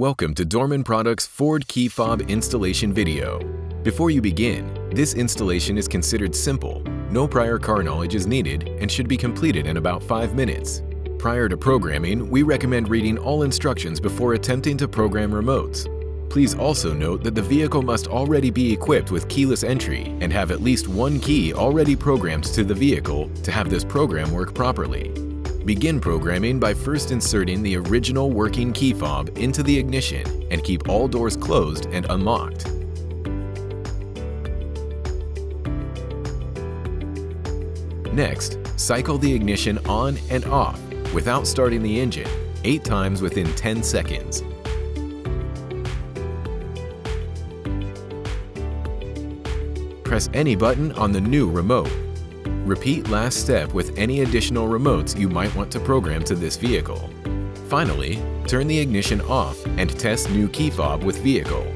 Welcome to Dorman Products Ford key fob installation video. Before you begin, this installation is considered simple. No prior car knowledge is needed and should be completed in about 5 minutes. Prior to programming, we recommend reading all instructions before attempting to program remotes. Please also note that the vehicle must already be equipped with keyless entry and have at least one key already programmed to the vehicle to have this program work properly. Begin programming by first inserting the original working key fob into the ignition and keep all doors closed and unlocked. Next, cycle the ignition on and off without starting the engine 8 times within 10 seconds. Press any button on the new remote. Repeat last step with any additional remotes you might want to program to this vehicle. Finally, turn the ignition off and test new key fob with vehicle.